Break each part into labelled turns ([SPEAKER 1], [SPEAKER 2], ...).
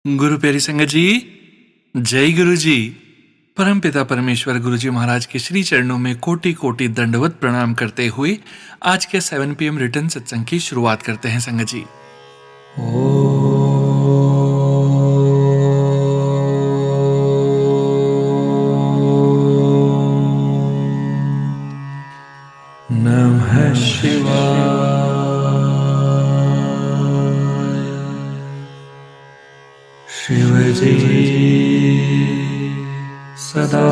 [SPEAKER 1] गुरु प्यारी संगत जी, जय गुरु जी। परमपिता परमेश्वर गुरु जी महाराज के श्री चरणों में कोटि कोटि दंडवत प्रणाम करते हुए आज के 7 PM रिटर्न सत्संग की शुरुआत करते हैं संगत जी। नमः शिवाय। शिव जी सदा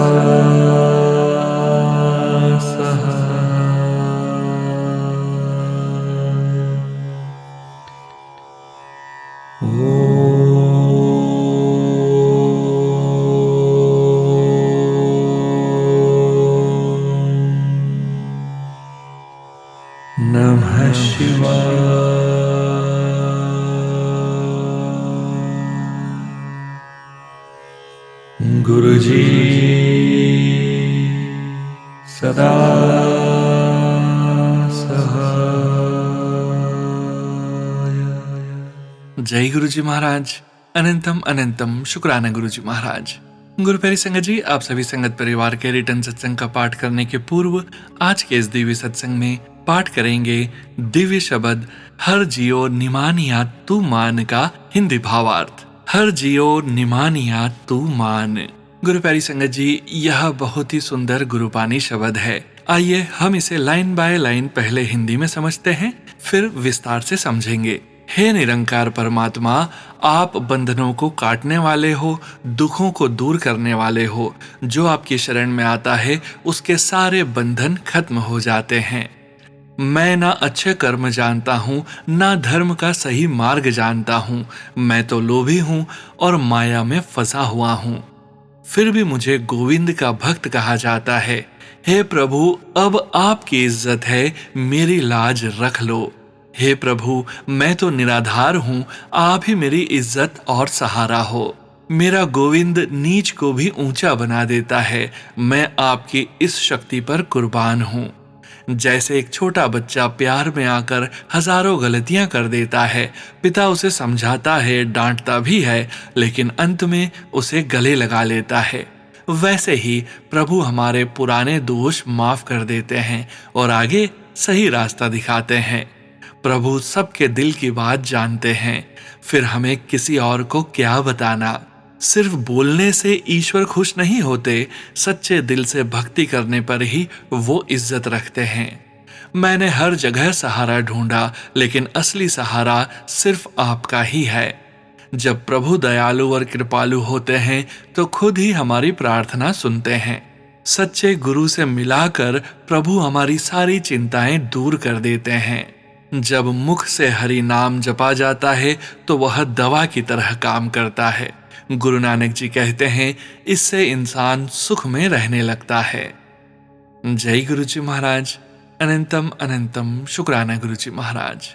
[SPEAKER 1] नमः शिवाय। गुरु जी सदा सहाय। जय गुरु जी महाराज। अनंतम अनंतम शुक्राना गुरु जी महाराज। गुरु प्यारी संगत जी, आप सभी संगत परिवार के रिटर्न सत्संग का पाठ करने के पूर्व आज के इस दिव्य सत्संग में पाठ करेंगे दिव्य शब्द हर जियो निमानिया तू मान का हिंदी भावार्थ। हर जियो निमानिया तू मान। गुरु प्यारी संगत जी, यह बहुत ही सुंदर गुरुपानी शब्द है। आइए हम इसे लाइन बाय लाइन पहले हिंदी में समझते हैं, फिर विस्तार से समझेंगे। हे निरंकार परमात्मा, आप बंधनों को काटने वाले हो, दुखों को दूर करने वाले हो। जो आपकी शरण में आता है उसके सारे बंधन खत्म हो जाते हैं। मैं ना अच्छे कर्म जानता हूँ, ना धर्म का सही मार्ग जानता हूँ। मैं तो लोभी हूँ और माया में फंसा हुआ हूँ, फिर भी मुझे गोविंद का भक्त कहा जाता है। हे प्रभु, अब आपकी इज्जत है, मेरी लाज रख लो। हे प्रभु, मैं तो निराधार हूँ, आप ही मेरी इज्जत और सहारा हो। मेरा गोविंद नीच को भी ऊंचा बना देता है। मैं आपकी इस शक्ति पर कुर्बान हूँ। जैसे एक छोटा बच्चा प्यार में आकर हजारों गलतियां कर देता है, पिता उसे समझाता है, डांटता भी है, लेकिन अंत में उसे गले लगा लेता है। वैसे ही प्रभु हमारे पुराने दोष माफ कर देते हैं और आगे सही रास्ता दिखाते हैं। प्रभु सबके दिल की बात जानते हैं, फिर हमें किसी और को क्या बताना। सिर्फ बोलने से ईश्वर खुश नहीं होते, सच्चे दिल से भक्ति करने पर ही वो इज्जत रखते हैं। मैंने हर जगह सहारा ढूंढा, लेकिन असली सहारा सिर्फ आपका ही है। जब प्रभु दयालु और कृपालु होते हैं तो खुद ही हमारी प्रार्थना सुनते हैं। सच्चे गुरु से मिलाकर प्रभु हमारी सारी चिंताएं दूर कर देते हैं। जब मुख से हरि नाम जपा जाता है तो वह दवा की तरह काम करता है। गुरु नानक जी कहते हैं, इससे इंसान सुख में रहने लगता है। जय गुरु जी महाराज। अनंतम अनंतम शुक्राना गुरु जी महाराज।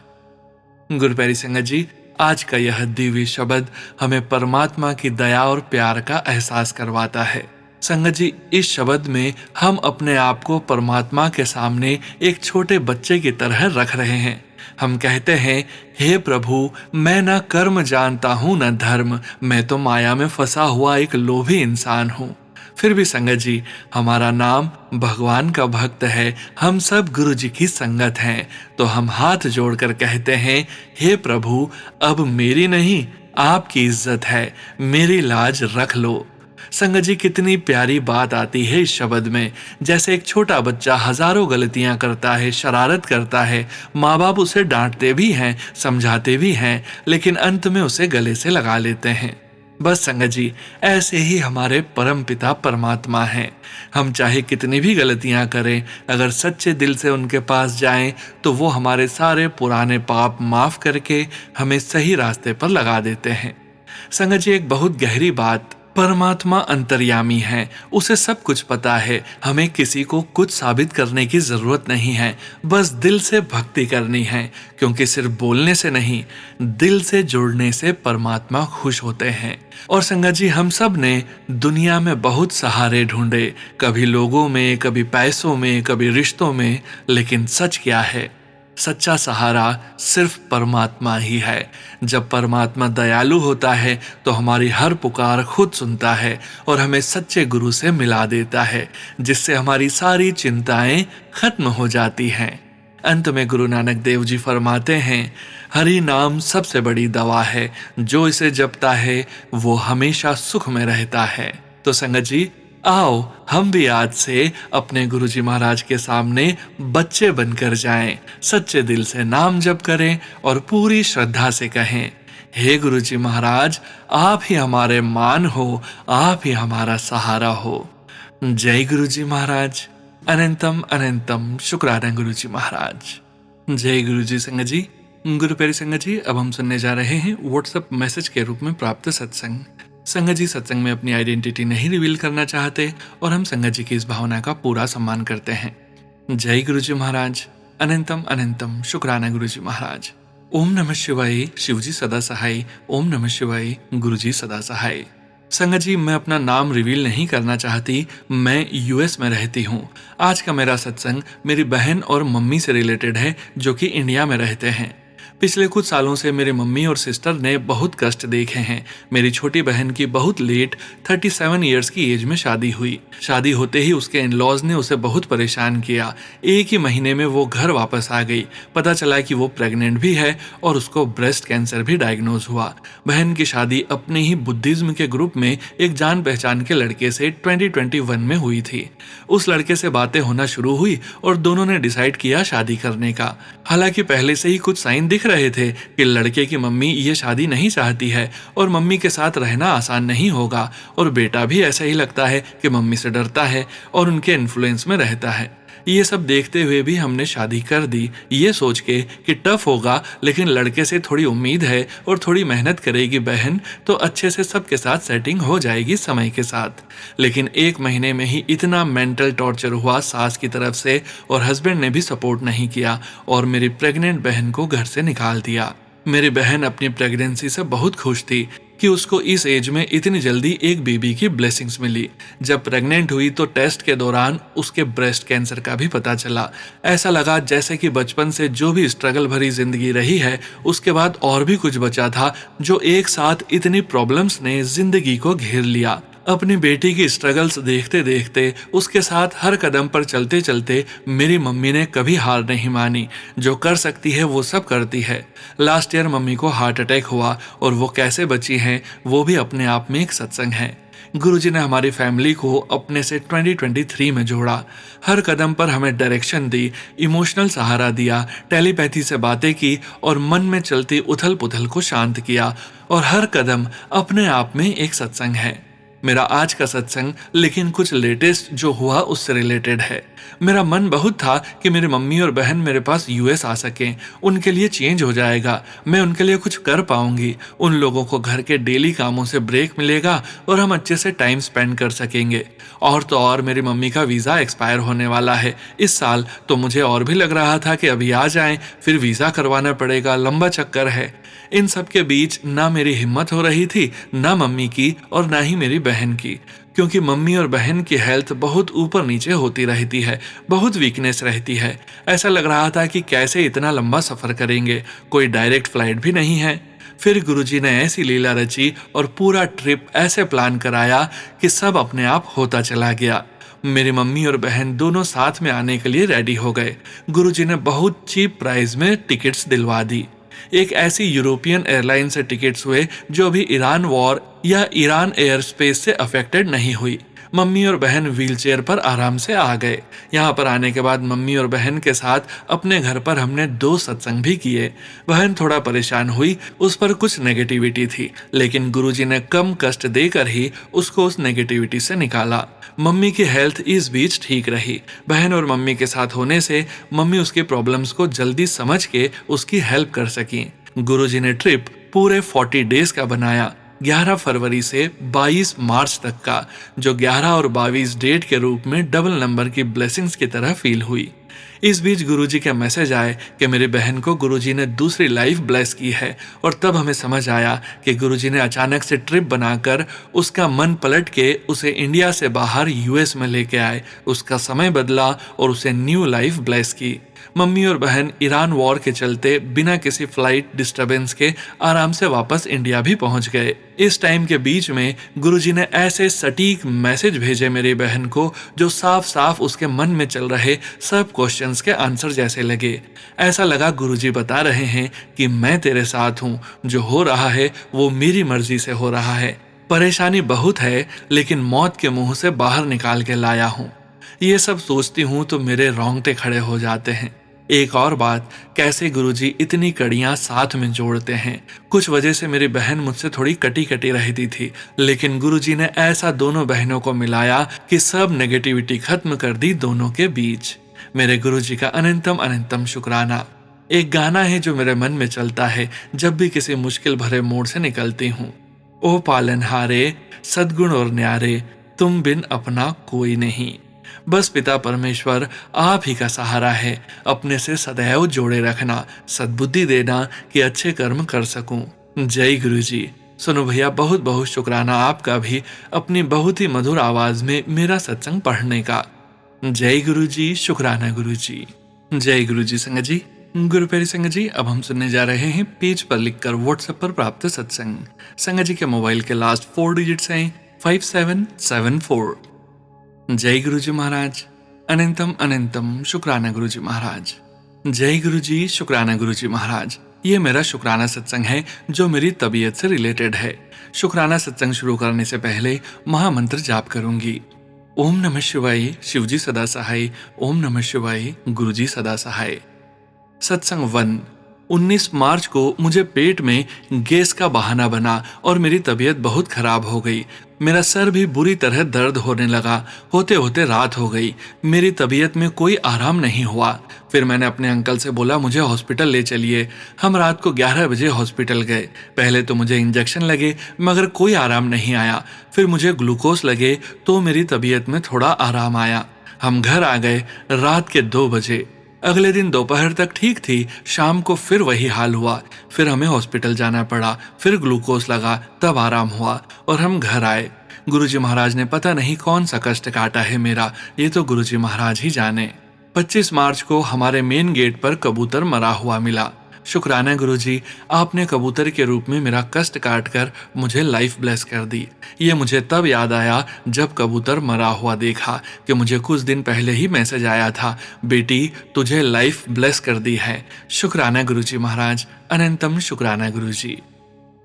[SPEAKER 1] गुरु प्यारी संगत जी, आज का यह दिव्य शब्द हमें परमात्मा की दया और प्यार का एहसास करवाता है। संगत जी, इस शब्द में हम अपने आप को परमात्मा के सामने एक छोटे बच्चे की तरह रख रहे हैं। हम कहते हैं, हे प्रभु, मैं ना कर्म जानता हूँ न धर्म, मैं तो माया में फंसा हुआ एक लोभी इंसान हूँ। फिर भी संगत जी, हमारा नाम भगवान का भक्त है, हम सब गुरु जी की संगत हैं, तो हम हाथ जोड़कर कहते हैं, हे प्रभु, अब मेरी नहीं आपकी इज्जत है, मेरी लाज रख लो। संगत जी, कितनी प्यारी बात आती है इस शब्द में। जैसे एक छोटा बच्चा हजारों गलतियां करता है, शरारत करता है, माँ बाप उसे डांटते भी हैं, समझाते भी हैं, लेकिन अंत में उसे गले से लगा लेते हैं। बस संगत जी, ऐसे ही हमारे परम पिता परमात्मा हैं। हम चाहे कितनी भी गलतियां करें, अगर सच्चे दिल से उनके पास जाएं तो वो हमारे सारे पुराने पाप माफ करके हमें सही रास्ते पर लगा देते हैं। संगत जी, एक बहुत गहरी बात, परमात्मा अंतर्यामी है, उसे सब कुछ पता है। हमें किसी को कुछ साबित करने की जरूरत नहीं है, बस दिल से भक्ति करनी है, क्योंकि सिर्फ बोलने से नहीं, दिल से जुड़ने से परमात्मा खुश होते हैं। और संगत जी, हम सब ने दुनिया में बहुत सहारे ढूंढे, कभी लोगों में, कभी पैसों में, कभी रिश्तों में, लेकिन सच क्या है? सच्चा सहारा सिर्फ परमात्मा ही है। जब परमात्मा दयालु होता है तो हमारी हर पुकार खुद सुनता है और हमें सच्चे गुरु से मिला देता है, जिससे हमारी सारी चिंताएं खत्म हो जाती हैं। अंत में गुरु नानक देव जी फरमाते हैं, हरि नाम सबसे बड़ी दवा है, जो इसे जपता है वो हमेशा सुख में रहता है। तो संगत जी, आओ हम भी आज से अपने गुरुजी महाराज के सामने बच्चे बनकर जाएं, सच्चे दिल से नाम जप करें और पूरी श्रद्धा से कहें, हे गुरुजी महाराज, आप ही हमारे मान हो, आप ही हमारा सहारा हो। जय गुरुजी महाराज। अनंतम अनंतम शुक्राना गुरुजी महाराज। जय गुरुजी। संगत जी, गुरु प्यारी संगत जी, अब हम सुनने जा रहे हैं व्हाट्सएप मैसेज के रूप में प्राप्त सत्संग। संगत जी सत्संग में अपनी आइडेंटिटी नहीं रिवील करना चाहते और हम संगत जी की इस भावना का पूरा सम्मान करते हैं। जय गुरुजी महाराज। अनंतम अनंतम शुक्राना गुरुजी महाराज। ओम नमः शिवाय। शिवजी सदा सहाय। ओम नमः शिवाय। गुरुजी सदा सहाय। संगत जी, मैं अपना नाम रिवील नहीं करना चाहती। मैं यूएस में रहती हूँ। आज का मेरा सत्संग मेरी बहन और मम्मी से रिलेटेड है, जो कि इंडिया में रहते हैं। पिछले कुछ सालों से मेरे मम्मी और सिस्टर ने बहुत कष्ट देखे हैं। मेरी छोटी बहन की बहुत लेट 37 इयर्स की एज में शादी हुई। शादी होते ही उसके इन-लॉज ने उसे बहुत परेशान किया। एक ही महीने में वो घर वापस आ गई। पता चला कि वो प्रेग्नेंट भी है और उसको ब्रेस्ट कैंसर भी डायग्नोज हुआ। बहन की शादी अपने ही बुद्धिज्म के ग्रुप में एक जान पहचान के लड़के से 2021 में हुई थी। उस लड़के से बातें होना शुरू हुई और दोनों ने डिसाइड किया शादी करने का। हालांकि पहले से ही कुछ साइन दिख रहे थे कि लड़के की मम्मी ये शादी नहीं चाहती है और मम्मी के साथ रहना आसान नहीं होगा, और बेटा भी ऐसा ही लगता है कि मम्मी से डरता है और उनके इन्फ्लुएंस में रहता है। ये सब देखते हुए भी हमने शादी कर दी, ये सोच के कि टफ होगा, लेकिन लड़के से थोड़ी उम्मीद है और थोड़ी मेहनत करेगी बहन तो अच्छे से सबके साथ सेटिंग हो जाएगी समय के साथ। लेकिन एक महीने में ही इतना मेंटल टॉर्चर हुआ सास की तरफ से, और हस्बैंड ने भी सपोर्ट नहीं किया और मेरी प्रेग्नेंट बहन को घर से निकाल दिया। मेरी बहन अपनी प्रेगनेंसी से बहुत खुश थी कि उसको इस एज में इतनी जल्दी एक बेबी की ब्लेसिंग्स मिली। जब प्रेग्नेंट हुई तो टेस्ट के दौरान उसके ब्रेस्ट कैंसर का भी पता चला। ऐसा लगा जैसे कि बचपन से जो भी स्ट्रगल भरी जिंदगी रही है, उसके बाद और भी कुछ बचा था, जो एक साथ इतनी प्रॉब्लम्स ने जिंदगी को घेर लिया। अपनी बेटी की स्ट्रगल्स देखते देखते, उसके साथ हर कदम पर चलते चलते मेरी मम्मी ने कभी हार नहीं मानी। जो कर सकती है वो सब करती है। लास्ट ईयर मम्मी को हार्ट अटैक हुआ और वो कैसे बची हैं वो भी अपने आप में एक सत्संग है। गुरुजी ने हमारी फैमिली को अपने से 2023 में जोड़ा। हर कदम पर हमें डायरेक्शन दी, इमोशनल सहारा दिया, टेलीपैथी से बातें की और मन में चलती उथल पुथल को शांत किया। और हर कदम अपने आप में एक सत्संग है। मेरा आज का सत्संग लेकिन कुछ लेटेस्ट जो हुआ उससे रिलेटेड है। मेरा मन बहुत था कि मेरी मम्मी और बहन मेरे पास यूएस आ सकें, उनके लिए चेंज हो जाएगा, मैं उनके लिए कुछ कर पाऊंगी, उन लोगों को घर के डेली कामों से ब्रेक मिलेगा और हम अच्छे से टाइम स्पेंड कर सकेंगे। और तो और मेरी मम्मी का वीज़ा एक्सपायर होने वाला है इस साल, तो मुझे और भी लग रहा था कि अभी आ जाएं, फिर वीज़ा करवाना पड़ेगा, लंबा चक्कर है। इन सब के बीच ना मेरी हिम्मत हो रही थी, ना मम्मी की और ना ही मेरी बहन की, क्योंकि मम्मी और बहन की हेल्थ बहुत ऊपर नीचे होती रहती है, बहुत वीकनेस रहती है। ऐसा लग रहा था कि कैसे इतना लंबा सफ़र करेंगे, कोई डायरेक्ट फ्लाइट भी नहीं है। फिर गुरुजी ने ऐसी लीला रची और पूरा ट्रिप ऐसे प्लान कराया कि सब अपने आप होता चला गया। मेरी मम्मी और बहन दोनों साथ में आने के लिए रेडी हो गए। गुरुजी ने बहुत चीप प्राइस में टिकट्स दिलवा दी। एक ऐसी यूरोपियन एयरलाइन से टिकट्स हुए जो अभी ईरान वॉर या ईरान एयर स्पेस से अफेक्टेड नहीं हुई। मम्मी और बहन व्हीलचेयर पर आराम से आ गए। यहाँ पर आने के बाद मम्मी और बहन के साथ अपने घर पर हमने 2 सत्संग भी किए। बहन थोड़ा परेशान हुई, उस पर कुछ नेगेटिविटी थी, लेकिन गुरुजी ने कम कष्ट देकर ही उसको उस नेगेटिविटी से निकाला। मम्मी की हेल्थ इस बीच ठीक रही। बहन और मम्मी के साथ होने से मम्मी उसकी प्रॉब्लम्स को जल्दी समझ के उसकी हेल्प कर सकी। गुरुजी ने ट्रिप पूरे 40 डेज का बनाया, 11 फरवरी से 22 मार्च तक का, जो 11 और 22 डेट के रूप में डबल नंबर की ब्लेसिंग्स की तरह फील हुई। इस बीच गुरुजी के मैसेज आए कि मेरी बहन को गुरुजी ने दूसरी लाइफ ब्लेस की है, और तब हमें समझ आया कि गुरुजी ने अचानक से ट्रिप बनाकर उसका मन पलट के उसे इंडिया से बाहर यूएस में लेके आए, उसका समय बदला और उसे न्यू लाइफ ब्लेस की। मम्मी और बहन ईरान वॉर के चलते बिना किसी फ्लाइट डिस्टरबेंस के आराम से वापस इंडिया भी पहुंच गए। इस टाइम के बीच में गुरुजी ने ऐसे सटीक मैसेज भेजे मेरी बहन को जो साफ साफ उसके मन में चल रहे सब क्वेश्चंस के आंसर जैसे लगे। ऐसा लगा गुरुजी बता रहे हैं कि मैं तेरे साथ हूँ, जो हो रहा है वो मेरी मर्जी से हो रहा है। परेशानी बहुत है लेकिन मौत के मुंह से बाहर निकाल के लाया हूँ। ये सब सोचती हूँ तो मेरे रोंगटे खड़े हो जाते हैं। एक और बात, कैसे गुरुजी इतनी कड़ियां साथ में जोड़ते हैं। कुछ वजह से मेरी बहन मुझसे थोड़ी कटी कटी रहती थी, लेकिन गुरुजी ने ऐसा दोनों बहनों को मिलाया कि सब नेगेटिविटी खत्म कर दी दोनों के बीच। मेरे गुरुजी का अनंतम अनंतम शुक्राना। एक गाना है जो मेरे मन में चलता है जब भी किसी मुश्किल भरे मोड़ से निकलती हूँ। ओ पालनहारे, सद्गुण और न्यारे, तुम बिन अपना कोई नहीं। बस पिता परमेश्वर आप ही का सहारा है, अपने से सदैव जोड़े रखना, सद्बुद्धि देना कि अच्छे कर्म कर सकूं। जय गुरु जी। सुनो भैया, बहुत बहुत शुक्राना आपका भी अपनी बहुत ही मधुर आवाज में मेरा सत्संग पढ़ने का। जय गुरु जी, शुक्राना गुरु जी। जय गुरु जी। संगत जी, गुरु प्यारी संगत जी, अब हम सुनने जा रहे हैं पेज पर लिखकर व्हाट्सएप पर प्राप्त सत्संग। संगत जी के मोबाइल के लास्ट 4 डिजिट्स हैं 5774। जय गुरु जी महाराज। अनंतम अनंतम शुक्राना गुरु जी महाराज। जय गुरु जी, शुक्राना गुरु जी महाराज। ये मेरा शुक्राना सत्संग है जो मेरी तबीयत से रिलेटेड है। शुक्राना सत्संग शुरू करने से पहले महामंत्र जाप करूंगी। ओम नमः शिवाय, शिवजी सदा सहाय। ओम नमः शिवाय, गुरुजी सदा सहाय। सत्संग 1। 19 मार्च को मुझे पेट में गैस का बहाना बना और मेरी तबीयत बहुत खराब हो गई। मेरा सर भी बुरी तरह दर्द होने लगा। होते होते रात हो गई। मेरी तबीयत में कोई आराम नहीं हुआ। फिर मैंने अपने अंकल से बोला मुझे हॉस्पिटल ले चलिए। हम रात को 11 बजे हॉस्पिटल गए। पहले तो मुझे इंजेक्शन लगे मगर कोई आराम नहीं आया। फिर मुझे ग्लूकोज लगे तो मेरी तबीयत में थोड़ा आराम आया। हम घर आ गए रात के 2 बजे। अगले दिन दोपहर तक ठीक थी, शाम को फिर वही हाल हुआ। फिर हमें हॉस्पिटल जाना पड़ा, फिर ग्लूकोज लगा, तब आराम हुआ और हम घर आए। गुरुजी महाराज ने पता नहीं कौन सा कष्ट काटा है मेरा, ये तो गुरुजी महाराज ही जाने। 25 मार्च को हमारे मेन गेट पर कबूतर मरा हुआ मिला। शुक्राना गुरुजी, आपने कबूतर के रूप में मेरा कष्ट काट कर मुझे लाइफ ब्लेस कर दी। ये मुझे तब याद आया जब कबूतर मरा हुआ देखा कि मुझे कुछ दिन पहले ही मैसेज आया था, बेटी तुझे लाइफ ब्लेस कर दी है। शुक्राना गुरुजी महाराज, अनंतम शुक्राना गुरुजी।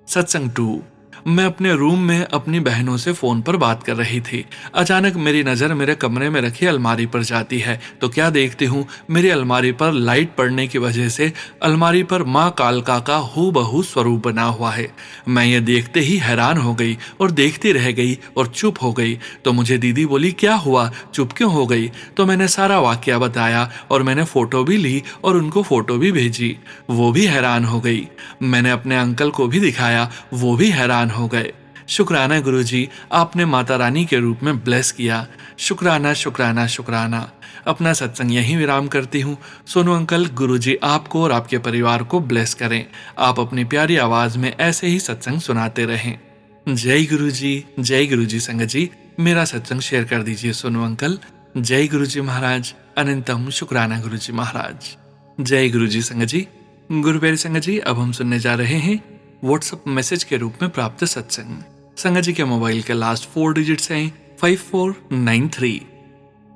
[SPEAKER 1] सत्संग 2। मैं अपने रूम में अपनी बहनों से फोन पर बात कर रही थी। अचानक मेरी नजर मेरे कमरे में रखी अलमारी पर जाती है तो क्या देखती हूँ, मेरी अलमारी पर लाइट पड़ने की वजह से अलमारी पर माँ कालका का हूबहू स्वरूप बना हुआ है। मैं ये देखते ही हैरान हो गई और देखती रह गई और चुप हो गई। तो मुझे दीदी बोली क्या हुआ, चुप क्यों हो गई? तो मैंने सारा वाकया बताया और मैंने फोटो भी ली और उनको फोटो भी भेजी। वो भी हैरान हो गई। मैंने अपने अंकल को भी दिखाया, वो भी हैरान हो गए। शुक्राना गुरुजी, आपने माता रानी के रूप में ब्लेस किया। शुक्राना शुक्राना शुक्राना। अपना सत्संग यहीं विराम करती हूँ। सोनू अंकल, गुरुजी आपको और आपके परिवार को ब्लेस करें। आप अपनी प्यारी आवाज में ऐसे ही सत्संग सुनाते रहें। जय गुरुजी, जय गुरुजी। संगत जी, मेरा सत्संग शेयर कर दीजिए सोनू अंकल। जय गुरुजी महाराज, अनंतम शुक्राना गुरुजी महाराज। जय गुरुजी। संगत जी, गुरु प्यारी संगत जी, अब हम सुनने जा रहे हैं व्हाट्सएप मैसेज के रूप में प्राप्त सत्संग। संगत जी के मोबाइल के लास्ट 4 डिजिट्स हैं 5493।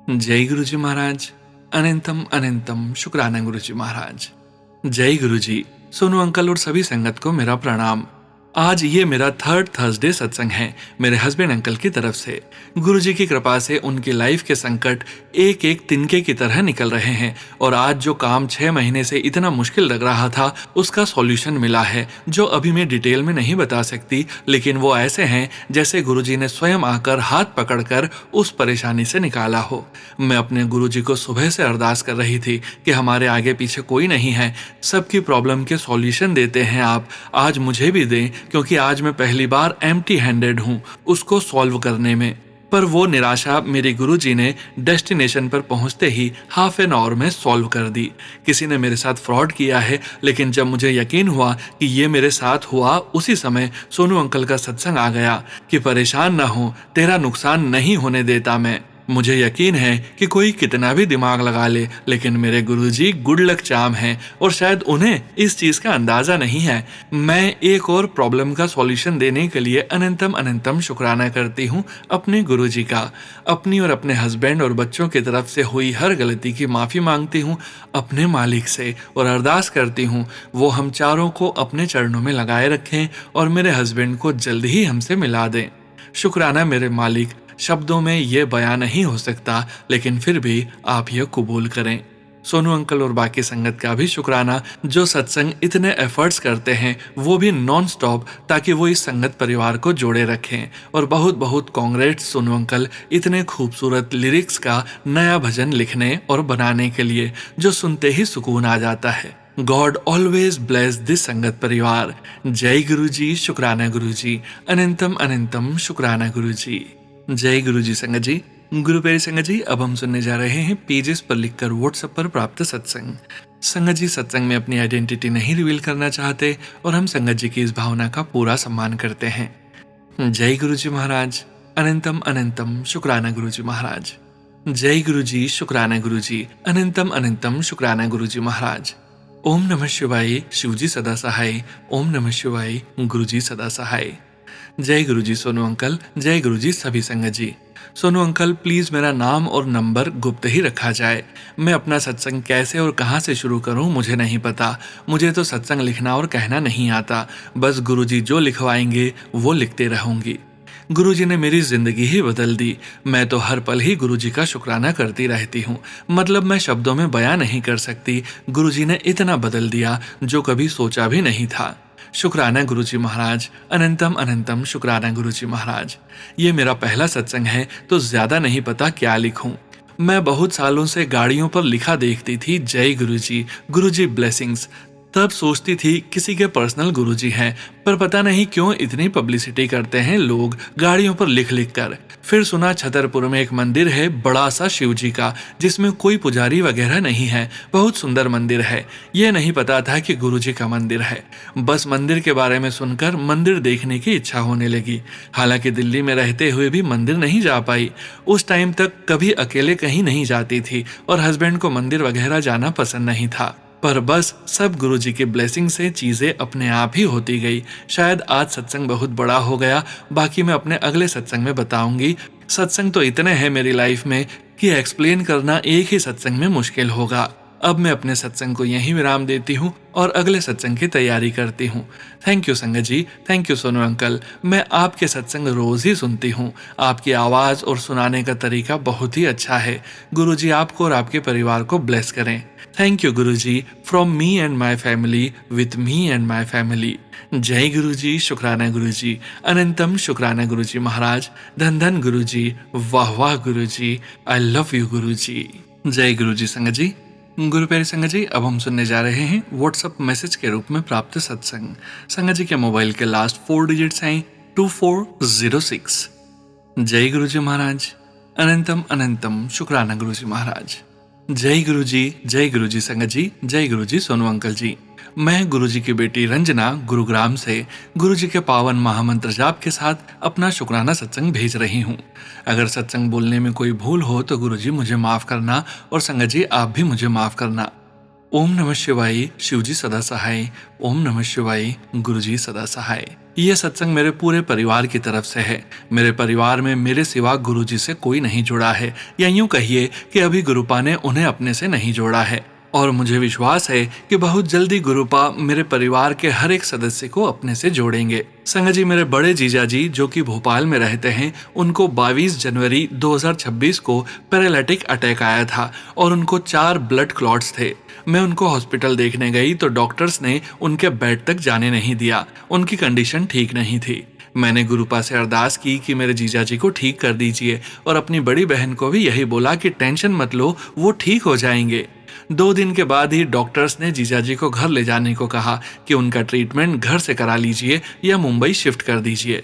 [SPEAKER 1] जय गुरुजी महाराज, अनंतम अनंतम शुक्राना गुरुजी महाराज। जय गुरुजी। सोनू अंकल और सभी संगत को मेरा प्रणाम। आज ये मेरा 3rd थर्सडे सत्संग है मेरे हस्बैंड अंकल की तरफ से। गुरुजी की कृपा से उनकी लाइफ के संकट एक एक तिनके की तरह निकल रहे हैं और आज जो काम 6 महीने से इतना मुश्किल लग रहा था उसका सॉल्यूशन मिला है, जो अभी मैं डिटेल में नहीं बता सकती, लेकिन वो ऐसे हैं जैसे गुरुजी ने स्वयं आकर हाथ पकड़कर उस परेशानी से निकाला हो। मैं अपने गुरुजी को सुबह से अरदास कर रही थी कि हमारे आगे पीछे कोई नहीं है, सबकी प्रॉब्लम के सॉल्यूशन देते हैं आप, आज मुझे भी दें, क्योंकि आज मैं पहली बार एम्प्टी हैंडेड हूँ उसको सॉल्व करने में। पर वो निराशा मेरे गुरुजी ने डेस्टिनेशन पर पहुंचते ही हाफ एन आवर में सॉल्व कर दी। किसी ने मेरे साथ फ्रॉड किया है, लेकिन जब मुझे यकीन हुआ कि ये मेरे साथ हुआ, उसी समय सोनू अंकल का सत्संग आ गया कि परेशान ना हो, तेरा नुकसान नहीं होने देता मैं। मुझे यकीन है कि कोई कितना भी दिमाग लगा ले, लेकिन मेरे गुरुजी गुड लक चार्म हैं और शायद उन्हें इस चीज का अंदाजा नहीं है। मैं एक और प्रॉब्लम का सॉल्यूशन देने के लिए अनंतम अनंतम शुक्राना करती हूँ अपने गुरुजी का। अपनी और अपने हस्बैंड और बच्चों की तरफ से हुई हर गलती की माफी मांगती हूँ अपने मालिक से और अरदास करती हूँ वो हम चारों को अपने चरणों में लगाए रखें और मेरे हस्बैंड को जल्द ही हमसे मिला दें। शुक्राना मेरे मालिक, शब्दों में ये बयां नहीं हो सकता, लेकिन फिर भी आप यह कबूल करें। सोनू अंकल और बाकी संगत का भी शुक्राना जो सत्संग इतने एफर्ट्स करते हैं, वो भी नॉन स्टॉप, ताकि वो इस संगत परिवार को जोड़े रखें। और बहुत बहुत कांग्रेट्स सोनू अंकल इतने खूबसूरत लिरिक्स का नया भजन लिखने और बनाने के लिए, जो सुनते ही सुकून आ जाता है। गॉड ऑलवेज ब्लेस दिस संगत परिवार। जय गुरु जी, शुक्राना गुरु जी, अनंतम अनंतम शुक्राना गुरु जी। जय गुरु जी संगत जी। गुरु प्यारी संगत जी, अब हम सुनने जा रहे हैं पेजेस पर लिखकर व्हाट्सएप पर प्राप्त सत्संग। संगत जी सत्संग में अपनी आइडेंटिटी नहीं रिवील करना चाहते और हम संगत जी की इस भावना का पूरा सम्मान करते हैं। जय गुरु जी महाराज, अनंतम अनंतम शुक्राना गुरु जी महाराज। जय गुरु जी, शुक्राना गुरु जी, अनंतम अनंतम शुक्राना गुरु जी महाराज। ओम नमः शिवाय, शिवजी सदा सहाय। ओम नमः शिवाय, गुरुजी सदा सहाय। जय गुरुजी सोनू अंकल, जय गुरुजी सभी संगत जी। सोनू अंकल प्लीज मेरा नाम और नंबर गुप्त ही रखा जाए। मैं अपना सत्संग कैसे और कहां से शुरू करूं मुझे नहीं पता। मुझे तो सत्संग लिखना और कहना नहीं आता, बस गुरुजी जो लिखवाएंगे वो लिखते रहूंगी। गुरुजी ने मेरी जिंदगी ही बदल दी। मैं तो हर पल ही गुरुजी का शुक्राना करती रहती हूँ। मतलब मैं शब्दों में बयां नहीं कर सकती, गुरुजी ने इतना बदल दिया जो कभी सोचा भी नहीं था। शुक्राना गुरुजी महाराज, अनंतम अनंतम शुक्राना गुरुजी महाराज। ये मेरा पहला सत्संग है तो ज्यादा नहीं पता क्या लिखूं। मैं बहुत सालों से गाड़ियों पर लिखा देखती थी जय गुरुजी, गुरुजी ब्लेसिंग्स। तब सोचती थी किसी के पर्सनल गुरुजी हैं, पर पता नहीं क्यों इतनी पब्लिसिटी करते हैं लोग गाड़ियों पर लिख लिख कर। फिर सुना छतरपुर में एक मंदिर है बड़ा सा शिव जी का, जिसमें कोई पुजारी वगैरह नहीं है, बहुत सुंदर मंदिर है। ये नहीं पता था कि गुरुजी का मंदिर है। बस मंदिर के बारे में सुनकर मंदिर देखने की इच्छा होने लगी। हालांकि दिल्ली में रहते हुए भी मंदिर नहीं जा पाई। उस टाइम तक कभी अकेले कहीं नहीं जाती थी और हस्बैंड को मंदिर वगैरह जाना पसंद नहीं था। पर बस सब गुरुजी की ब्लेसिंग से चीजें अपने आप ही होती गई। शायद आज सत्संग बहुत बड़ा हो गया, बाकी मैं अपने अगले सत्संग में बताऊंगी। सत्संग तो इतने हैं मेरी लाइफ में कि एक्सप्लेन करना एक ही सत्संग में मुश्किल होगा। अब मैं अपने सत्संग को यहीं विराम देती हूँ और अगले सत्संग की तैयारी करती हूँ। थैंक यू संगत जी, थैंक यू सोनू अंकल। मैं आपके सत्संग रोज ही सुनती हूँ। आपकी आवाज और सुनाने का तरीका बहुत ही अच्छा है। गुरुजी आपको और आपके परिवार को ब्लेस करें। Thank you Guruji, from me and my family, with me and my family. जय गुरुजी, शुक्राना गुरुजी, अनंतम शुक्राना गुरुजी महाराज। धन धन गुरुजी, वाह वाह गुरुजी, आई लव यू गुरुजी। जय गुरुजी संगत जी। गुरु प्यारे संगत जी, अब हम सुनने जा रहे हैं व्हाट्सएप मैसेज के रूप में प्राप्त सत्संग। संगत जी के मोबाइल के लास्ट 4 डिजिट्स हैं 2406। जय गुरुजी महाराज, अनंतम अनंतम शुक्राना गुरुजी महाराज। जय गुरुजी संगत जी, जय गुरुजी सोनू अंकल जी। मैं गुरुजी की बेटी रंजना गुरुग्राम से गुरुजी के पावन महामंत्र जाप के साथ अपना शुक्राना सत्संग भेज रही हूँ। अगर सत्संग बोलने में कोई भूल हो तो गुरुजी मुझे माफ करना और संगत जी आप भी मुझे माफ करना। ओम नमः शिवाय, शिवजी सदा सहाय। ओम नमः शिवाय, गुरुजी सदा सहाय। यह सत्संग मेरे पूरे परिवार की तरफ से है। मेरे परिवार में मेरे सिवा गुरुजी से कोई नहीं जुड़ा है, या यूं कहिए कि अभी गुरुपा ने उन्हें अपने से नहीं जोड़ा है। और मुझे विश्वास है कि बहुत जल्दी गुरुपा मेरे परिवार के हर एक सदस्य को अपने से जोड़ेंगे। संगत जी, मेरे बड़े जीजा जी जो कि भोपाल में रहते हैं, उनको 22 जनवरी 2026 को पैरालिटिक अटैक आया था और उनको 4 ब्लड क्लॉट्स थे। मैं उनको हॉस्पिटल देखने गई तो डॉक्टर्स ने उनके बेड तक जाने नहीं दिया। उनकी कंडीशन ठीक नहीं थी। मैंने गुरुपा से अरदास की कि मेरे जीजा जी को ठीक कर दीजिए और अपनी बड़ी बहन को भी यही बोला कि टेंशन मत लो, वो ठीक हो जाएंगे। 2 दिन के बाद ही डॉक्टर्स ने जीजाजी को घर ले जाने को कहा कि उनका ट्रीटमेंट घर से करा लीजिए या मुंबई शिफ्ट कर दीजिए।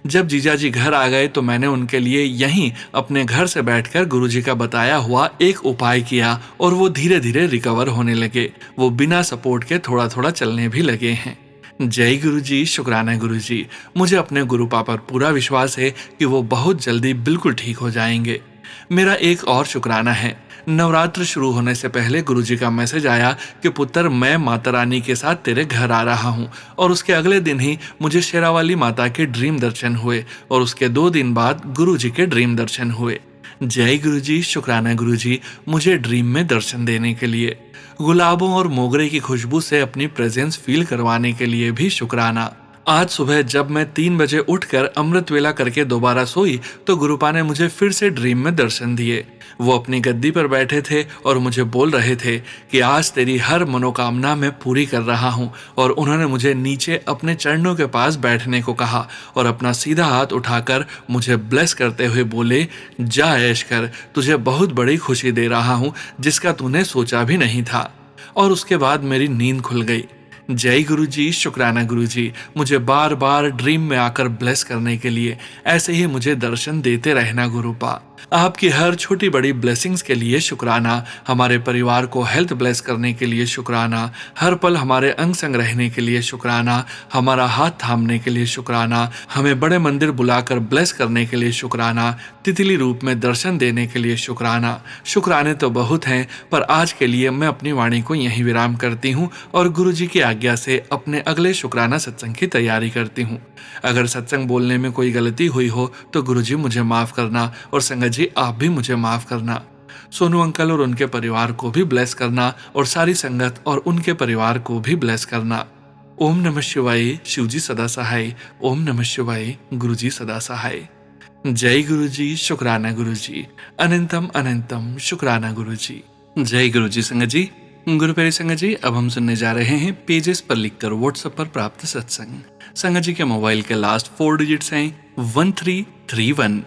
[SPEAKER 1] जब जीजाजी घर आ गए तो मैंने उनके लिए यहीं अपने घर से बैठकर गुरुजी का बताया हुआ एक उपाय किया और वो धीरे धीरे रिकवर होने लगे। वो बिना सपोर्ट के थोड़ा थोड़ा चलने भी लगे हैं। जय गुरुजी, शुक्राना गुरुजी। मुझे अपने गुरुपा पर पूरा विश्वास है कि वो बहुत जल्दी बिल्कुल ठीक हो जाएंगे। मेरा एक और शुक्राना है। नवरात्र शुरू होने से पहले गुरुजी का मैसेज आया कि पुत्र, मैं माता रानी के साथ तेरे घर आ रहा हूँ। और उसके अगले दिन ही मुझे शेरावाली माता के ड्रीम दर्शन हुए और उसके 2 दिन बाद गुरुजी के ड्रीम दर्शन हुए। जय गुरुजी, शुक्राना गुरुजी, मुझे ड्रीम में दर्शन देने के लिए। गुलाबों और मोगरे की खुशबू से अपनी प्रेजेंस फील करवाने के लिए भी शुक्राना। आज सुबह जब मैं 3 बजे उठकर अमृत वेला करके दोबारा सोई तो गुरुपा ने मुझे फिर से ड्रीम में दर्शन दिए। वो अपनी गद्दी पर बैठे थे और मुझे बोल रहे थे कि आज तेरी हर मनोकामना मैं पूरी कर रहा हूँ। और उन्होंने मुझे नीचे अपने चरणों के पास बैठने को कहा और अपना सीधा हाथ उठाकर मुझे ब्लेस करते हुए बोले, जा ऐश कर, तुझे बहुत बड़ी खुशी दे रहा हूँ जिसका तूने सोचा भी नहीं था। और उसके बाद मेरी नींद खुल गई। जय गुरुजी, शुक्राना गुरुजी, मुझे बार बार ड्रीम में आकर ब्लेस करने के लिए। ऐसे ही मुझे दर्शन देते रहना गुरुपा। आपकी हर छोटी बड़ी ब्लेसिंग्स के लिए शुक्राना। हमारे परिवार को हेल्थ ब्लेस करने के लिए शुक्राना। हर पल हमारे अंग संग रहने के लिए शुक्राना। हमारा हाथ थामने के लिए शुक्राना। हमें बड़े मंदिर बुलाकर ब्लेस करने के लिए शुक्राना। तितली रूप में दर्शन देने के लिए शुक्राना। शुक्राने तो बहुत हैं, पर आज के लिए मैं अपनी वाणी को यहीं विराम करती हूँ और गुरुजी की आज्ञा से अपने अगले शुक्राना सत्संग की तैयारी करती हूँ। अगर सत्संग बोलने में कोई गलती हुई हो तो गुरुजी मुझे माफ करना और संगत जी आप भी मुझे माफ करना। सोनू अंकल और उनके परिवार को भी ब्लेस करना और सारी संगत और उनके परिवार को भी ब्लेस करना। ओम नमः शिवाय, शिवजी सदा सहाय। ओम नमः शिवाय, गुरुजी सदा सहाय। जय गुरुजी, शुक्राना गुरुजी, अनंतम अनंतम शुक्राना गुरुजी। जय गुरुजी। संगत जी, गुरु प्यारी संगत जी, अब हम सुनने जा रहे हैं पेजेस पर लिखकर व्हाट्सएप पर प्राप्त सत्संग। संगत जी के मोबाइल के लास्ट 4 डिजिट्स हैं 1331।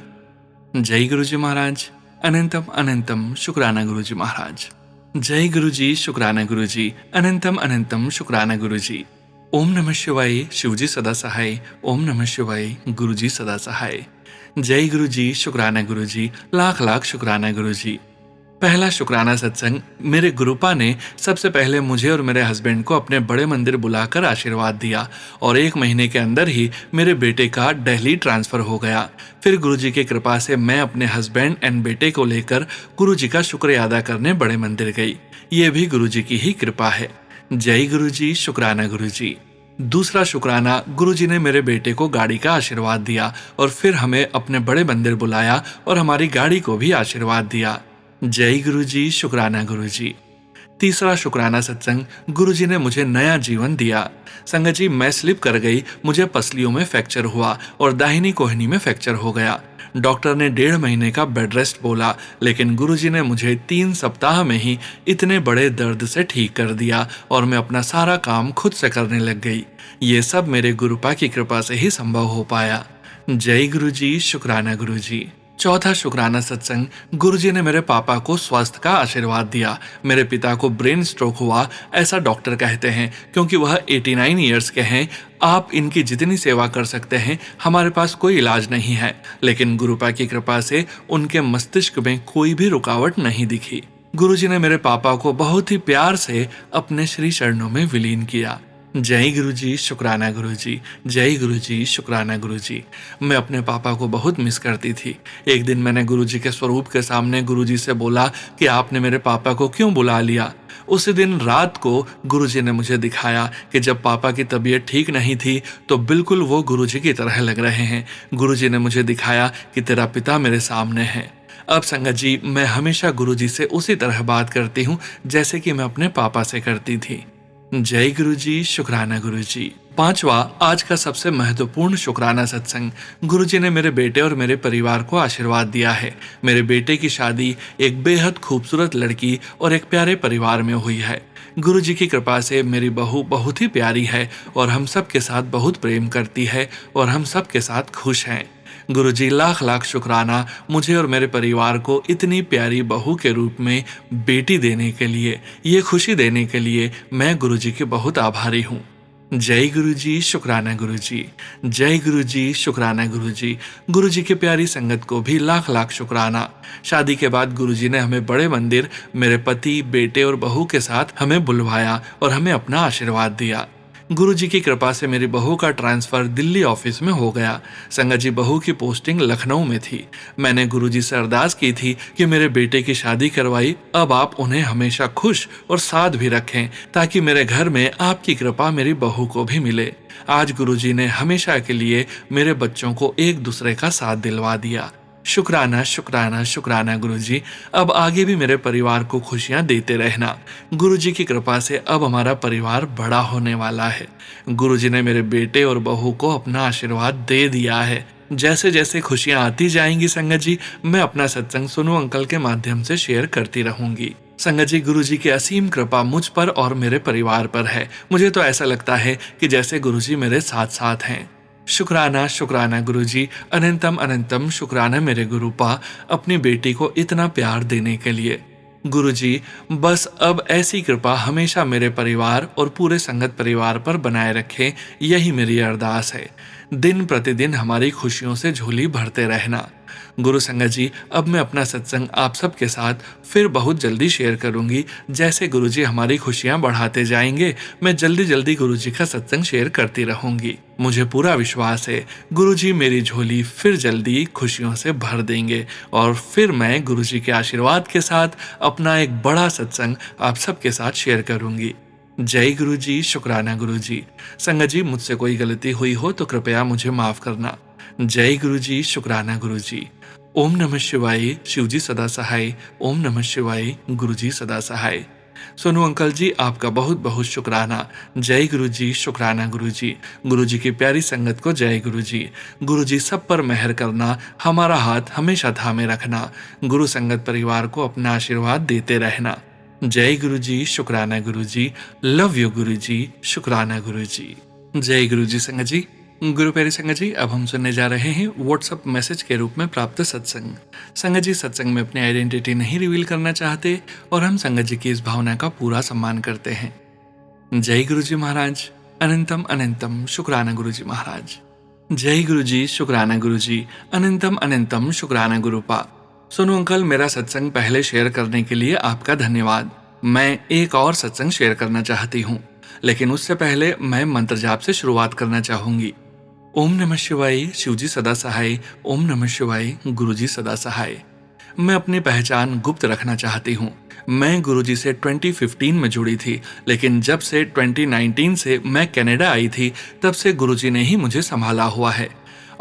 [SPEAKER 1] जय गुरुजी महाराज, अनंतम अनंतम शुक्राना गुरुजी महाराज। जय गुरुजी, शुक्राना गुरुजी, अनंतम अनंतम शुक्राना गुरुजी। ओम नमः शिवाय, शिवजी सदा सहाय। ओम नमः शिवाय, गुरुजी सदा सहाय। जय गुरुजी, शुक्राना गुरुजी, लाख लाख शुक्राना गुरुजी। पहला शुक्राना सत्संग मेरे गुरुपा ने सबसे पहले मुझे और मेरे हस्बैंड को अपने बड़े मंदिर बुलाकर आशीर्वाद दिया और 1 महीने के अंदर ही मेरे बेटे का दिल्ली ट्रांसफर हो गया। फिर गुरुजी की कृपा से मैं अपने हस्बैंड एंड बेटे को लेकर गुरुजी का शुक्रिया अदा करने बड़े मंदिर गई। ये भी गुरुजी की ही कृपा है। जय गुरुजी, शुक्राना गुरुजी। दूसरा शुक्राना, गुरुजी ने मेरे बेटे को गाड़ी का आशीर्वाद दिया और फिर हमें अपने बड़े मंदिर बुलाया और हमारी गाड़ी को भी आशीर्वाद दिया। जय गुरुजी, शुक्राना गुरुजी। तीसरा शुक्राना सत्संग, गुरुजी ने मुझे नया जीवन दिया। संगत जी, मैं स्लिप कर गई, मुझे पसलियों में फ्रैक्चर हुआ और दाहिनी कोहनी में फ्रैक्चर हो गया। डॉक्टर ने 1.5 महीने का बेड रेस्ट बोला, लेकिन गुरुजी ने मुझे 3 सप्ताह में ही इतने बड़े दर्द से ठीक कर दिया और मैं अपना सारा काम खुद से करने लग गई। ये सब मेरे गुरुपा की कृपा से ही संभव हो पाया। जय गुरुजी, शुक्राना गुरुजी। चौथा शुक्राना सत्संग, गुरुजी ने मेरे पापा को स्वास्थ्य का आशीर्वाद दिया। मेरे पिता को ब्रेन स्ट्रोक हुआ, ऐसा डॉक्टर कहते हैं, क्योंकि वह 89 ईयर्स के हैं। आप इनकी जितनी सेवा कर सकते हैं, हमारे पास कोई इलाज नहीं है, लेकिन गुरुपा की कृपा से उनके मस्तिष्क में कोई भी रुकावट नहीं दिखी। गुरुजी ने मेरे पापा को बहुत ही प्यार से अपने श्री चरणों में विलीन किया। जय गुरुजी, शुक्राना गुरुजी। जय गुरुजी, शुक्राना गुरुजी। मैं अपने पापा को बहुत मिस करती थी। एक दिन मैंने गुरुजी के स्वरूप के सामने गुरुजी से बोला कि आपने मेरे पापा को क्यों बुला लिया। उसी दिन रात को गुरुजी ने मुझे दिखाया कि जब पापा की तबीयत ठीक नहीं थी तो बिल्कुल वो गुरुजी की तरह लग रहे हैं। गुरुजी ने मुझे दिखाया कि तेरा पिता मेरे सामने है। अब संगत जी, मैं हमेशा गुरुजी से उसी तरह बात करती हूँ जैसे कि मैं अपने पापा से करती थी। जय गुरुजी, शुक्राना गुरुजी। पांचवा, आज का सबसे महत्वपूर्ण शुक्राना सत्संग, गुरुजी ने मेरे बेटे और मेरे परिवार को आशीर्वाद दिया है। मेरे बेटे की शादी एक बेहद खूबसूरत लड़की और एक प्यारे परिवार में हुई है। गुरुजी की कृपा से मेरी बहू बहुत ही प्यारी है और हम सब के साथ बहुत प्रेम करती है और हम सब के साथ खुश हैं। गुरुजी, लाख लाख शुक्राना मुझे और मेरे परिवार को इतनी प्यारी बहू के रूप में बेटी देने के लिए, ये खुशी देने के लिए मैं गुरुजी के बहुत आभारी हूँ। जय गुरुजी, शुक्राना गुरुजी। जय गुरुजी, शुक्राना गुरुजी। गुरुजी की प्यारी संगत को भी लाख लाख शुक्राना। शादी के बाद गुरुजी ने हमें बड़े मंदिर मेरे पति, बेटे और बहू के साथ हमें बुलवाया और हमें अपना आशीर्वाद दिया। गुरु जी की कृपा से मेरी बहू का ट्रांसफर दिल्ली ऑफिस में हो गया। संगत जी, बहू की पोस्टिंग लखनऊ में थी। मैंने गुरु जी से अरदास की थी कि मेरे बेटे की शादी करवाई, अब आप उन्हें हमेशा खुश और साथ भी रखें ताकि मेरे घर में आपकी कृपा मेरी बहू को भी मिले। आज गुरु जी ने हमेशा के लिए मेरे बच्चों को एक दूसरे का साथ दिलवा दिया। शुक्राना शुक्राना शुक्राना गुरु जी। अब आगे भी मेरे परिवार को खुशियां देते रहना। गुरु जी की कृपा से अब हमारा परिवार बड़ा होने वाला है। गुरु जी ने मेरे बेटे और बहू को अपना आशीर्वाद दे दिया है। जैसे जैसे खुशियां आती जाएंगी संगत जी, मैं अपना सत्संग सोनू अंकल के माध्यम से शेयर करती रहूंगी। संगत जी, गुरु जी की असीम कृपा मुझ पर और मेरे परिवार पर है। मुझे तो ऐसा लगता है कि जैसे गुरु जी मेरे साथ साथ हैं। शुक्राना शुक्राना गुरु जी, अनंतम अनंतम शुक्राना मेरे गुरुपा, अपनी बेटी को इतना प्यार देने के लिए। गुरु जी, बस अब ऐसी कृपा हमेशा मेरे परिवार और पूरे संगत परिवार पर बनाए रखें, यही मेरी अरदास है। दिन प्रतिदिन हमारी खुशियों से झोली भरते रहना। गुरु संगत जी, अब मैं अपना सत्संग आप सबके साथ फिर बहुत जल्दी शेयर करूंगी। जैसे गुरु जी हमारी खुशियां बढ़ाते जाएंगे, मैं जल्दी जल्दी गुरु जी का सत्संग शेयर करती रहूंगी। मुझे पूरा विश्वास है गुरु जी मेरी झोली फिर जल्दी खुशियों से भर देंगे और फिर मैं गुरु जी के आशीर्वाद के साथ अपना एक बड़ा सत्संग आप सबके साथ शेयर करूंगी। जय गुरु जी, शुक्राना गुरु जी। संगत जी, मुझसे कोई गलती हुई हो तो कृपया मुझे माफ करना। जय गुरु जी, शुक्राना गुरु जी। ओम नमः शिवाय, शिव जी सदा सहाय। ओम नमः शिवाय, गुरु जी सदा सहाय। सोनू अंकल जी, आपका बहुत बहुत शुक्राना। जय गुरु जी, शुक्राना गुरु जी। गुरु जी की प्यारी संगत को जय गुरु जी। गुरु जी सब पर मेहर करना, हमारा हाथ हमेशा थामे रखना। गुरु संगत परिवार को अपना आशीर्वाद देते रहना। जय गुरु जी, शुक्राना गुरु जी। लव यू गुरु जी, शुक्राना गुरु जी। जय गुरु जी। संगत जी, गुरु प्यारी संगत जी, अब हम सुनने जा रहे हैं व्हाट्सएप मैसेज के रूप में प्राप्त सत्संग। संगत जी, सत्संग में अपनी आइडेंटिटी नहीं रिवील करना चाहते और हम संगत जी की इस भावना का पूरा सम्मान करते हैं। जय गुरु जी महाराज। अनंतम अनंतम शुक्राना गुरु जी महाराज। जय गुरु जी, शुक्राना गुरु जी। अनंतम अनंतम शुक्राना गुरुपा। सोनू अंकल, मेरा सत्संग पहले शेयर करने के लिए आपका धन्यवाद। मैं एक और सत्संग शेयर करना चाहती हूँ, लेकिन उससे पहले मैं मंत्र जाप से शुरुआत करना चाहूंगी। ओम नमः शिवाय, शिव जी सदा सहाय। ओम नमः शिवाय, गुरु जी सदा सहाय। मैं अपनी पहचान गुप्त रखना चाहती हूँ। मैं गुरु जी से 2015 में जुड़ी थी, लेकिन जब से 2019 से मैं कनाडा आई थी, तब से गुरु जी ने ही मुझे संभाला हुआ है।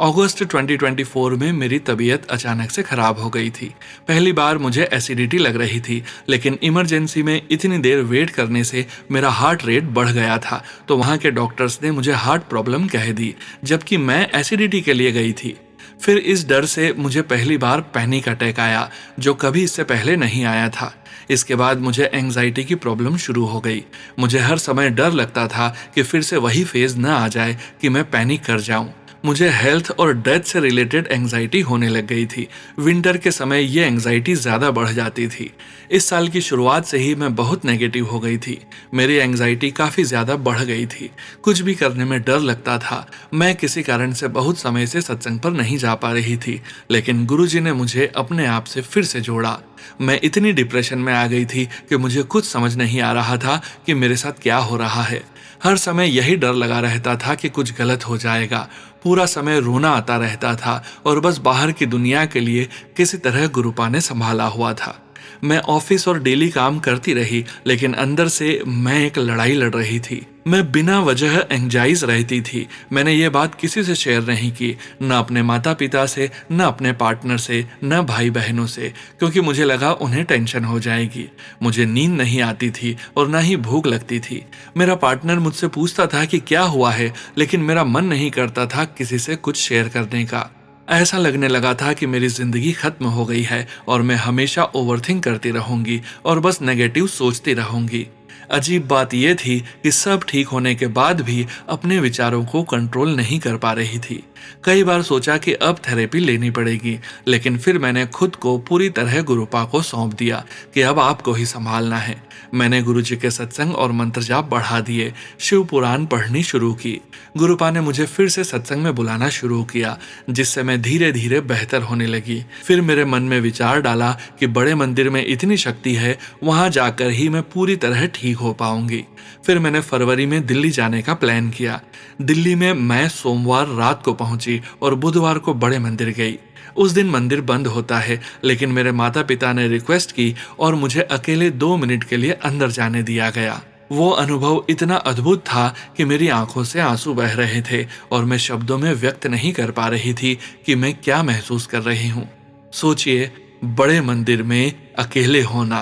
[SPEAKER 1] अगस्त 2024 में मेरी तबीयत अचानक से खराब हो गई थी। पहली बार मुझे एसिडिटी लग रही थी, लेकिन इमरजेंसी में इतनी देर वेट करने से मेरा हार्ट रेट बढ़ गया था, तो वहाँ के डॉक्टर्स ने मुझे हार्ट प्रॉब्लम कह दी, जबकि मैं एसिडिटी के लिए गई थी। फिर इस डर से मुझे पहली बार पैनिक अटैक आया, जो कभी इससे पहले नहीं आया था। इसके बाद मुझे एंजाइटी की प्रॉब्लम शुरू हो गई। मुझे हर समय डर लगता था कि फिर से वही फेज न आ जाए कि मैं पैनिक कर जाऊं। मुझे हेल्थ और डेथ से रिलेटेड एंजाइटी होने लग गई थी। विंटर के समय ये एंजाइटी ज़्यादा बढ़ जाती थी। इस साल की शुरुआत से ही मैं बहुत नेगेटिव हो गई थी। मेरी एंजाइटी काफ़ी ज़्यादा बढ़ गई थी। कुछ भी करने में डर लगता था। मैं किसी कारण से बहुत समय से सत्संग पर नहीं जा पा रही थी, लेकिन गुरुजी ने मुझे अपने आप से फिर से जोड़ा। मैं इतनी डिप्रेशन में आ गई थी कि मुझे कुछ समझ नहीं आ रहा था कि मेरे साथ क्या हो रहा है। हर समय यही डर लगा रहता था कि कुछ गलत हो जाएगा। पूरा समय रोना आता रहता था और बस बाहर की दुनिया के लिए किसी तरह गुरुपा ने संभाला हुआ था। मैं ऑफिस और डेली काम करती रही, लेकिन अंदर से मैं एक लड़ाई लड़ रही थी। मैं बिना वजह एंजाइज रहती थी। मैंने ये बात किसी से शेयर नहीं की, न अपने माता पिता से, न अपने पार्टनर से, न भाई बहनों से, क्योंकि मुझे लगा उन्हें टेंशन हो जाएगी। मुझे नींद नहीं आती थी और न ही भूख लगती थी। मेरा पार्टनर मुझसे पूछता था कि क्या हुआ है, लेकिन मेरा मन नहीं करता था किसी से कुछ शेयर करने का। ऐसा लगने लगा था कि मेरी जिंदगी खत्म हो गई है और मैं हमेशा ओवरथिंक करती रहूंगी और बस नेगेटिव सोचती रहूंगी। अजीब बात यह थी कि सब ठीक होने के बाद भी अपने विचारों को कंट्रोल नहीं कर पा रही थी। कई बार सोचा कि अब थेरेपी लेनी पड़ेगी, लेकिन फिर मैंने खुद को पूरी तरह गुरुपा को सौंप दिया कि अब आपको ही संभालना है। मैंने गुरुजी के सत्संग और मंत्र जाप बढ़ा दिए, शिव पुराण पढ़नी शुरू की। गुरुपा ने मुझे फिर से सत्संग में बुलाना शुरू किया, जिससे मैं धीरे धीरे बेहतर होने लगी। फिर मेरे मन में विचार डाला कि बड़े मंदिर में इतनी शक्ति है, वहां जाकर ही मैं पूरी तरह ठीक हो पाऊंगी। फिर मैंने फरवरी में दिल्ली जाने का प्लान किया। दिल्ली में मैं सोमवार रात को पहुंची और बुधवार को बड़े मंदिर गई। उस दिन मंदिर बंद होता है, लेकिन मेरे माता पिता ने रिक्वेस्ट की और मुझे अकेले 2 मिनट के लिए अंदर जाने दिया गया। वो अनुभव इतना अद्भुत था कि मेरी आंखों से आंसू बह रहे थे और मैं शब्दों में व्यक्त नहीं कर पा रही थी कि मैं क्या महसूस कर रही हूँ। सोचिए, बड़े मंदिर में अकेले होना।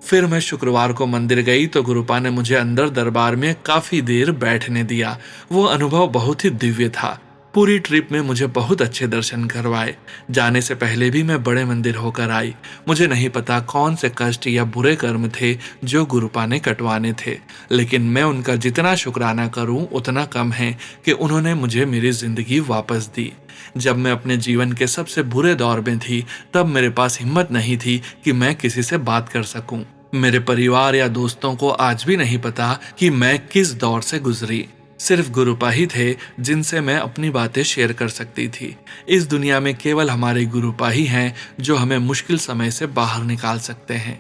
[SPEAKER 1] फिर मैं शुक्रवार को मंदिर गई तो गुरुपा ने मुझे अंदर दरबार में काफी देर बैठने दिया। वो अनुभव बहुत ही दिव्य था। पूरी ट्रिप में मुझे बहुत अच्छे दर्शन करवाए। जाने से पहले भी मैं बड़े मंदिर होकर आई। मुझे नहीं पता कौन से कष्ट या बुरे कर्म थे जो गुरुपा ने कटवाने थे, लेकिन मैं उनका जितना शुक्राना करूं उतना कम है कि उन्होंने मुझे मेरी जिंदगी वापस दी। जब मैं अपने जीवन के सबसे बुरे दौर में थी, तब मेरे पास हिम्मत नहीं थी कि मैं किसी से बात कर सकूं। मेरे परिवार या दोस्तों को आज भी नहीं पता कि मैं किस दौर से गुजरी। सिर्फ गुरुपा ही थे जिनसे मैं अपनी बातें शेयर कर सकती थी। इस दुनिया में केवल हमारे गुरुपा ही हैं जो हमें मुश्किल समय से बाहर निकाल सकते हैं।